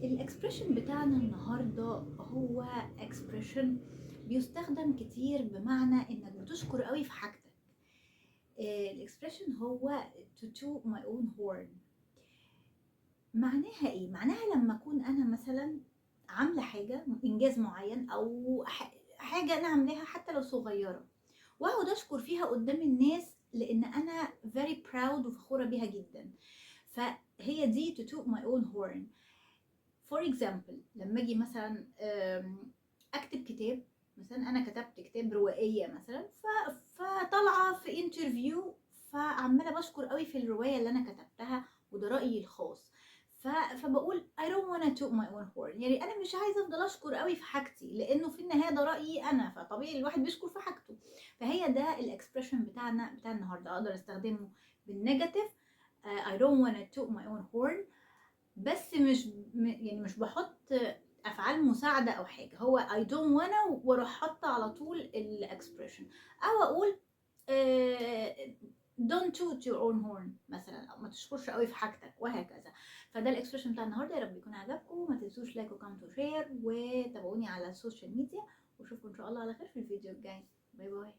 الاكسبريشن بتاعنا النهارده هو اكسبريشن بيستخدم كتير بمعنى انك بتشكر قوي في حاجتك. الاكسبريشن هو to toot my own horn. معناها ايه؟ معناها لما اكون انا مثلا عامله حاجه انجاز معين او حاجه انا عاملاها حتى لو صغيره، واقعد اشكر فيها قدام الناس لان انا very proud وفخوره بيها جدا. فهي دي to toot my own horn. فور اكزامبل لما اجي مثلا اكتب كتاب، مثلا انا كتبت كتاب روائيه مثلا فطالعه في انترفيو، فعماله بشكر قوي في الروايه اللي انا كتبتها وده رايي الخاص. فبقول I don't wanna toot my own horn، يعني انا مش عايزه افضل اشكر قوي في حاجتي لانه في النهايه ده رايي انا، فطبيعي الواحد بيشكر في حاجته. فهي ده الاكسبريشن بتاع النهارده، اقدر استخدمه بالنيجاتيف I don't wanna toot my own horn، بس يعني مش بحط افعال مساعده او حاجه، هو I don't wanna واروح حاطه على طول الاكسبريشن، او اقول don't toot your own horn مثلا، او ما تشكرش قوي في حاجتك وهكذا. فده الاكسبريشن بتاع النهارده، يا رب يكون عجبكم. ما تنسوش لايك وكومنت وشير، وتابعوني على السوشيال ميديا، واشوفكم ان شاء الله على خير في الفيديو الجاي. باي باي.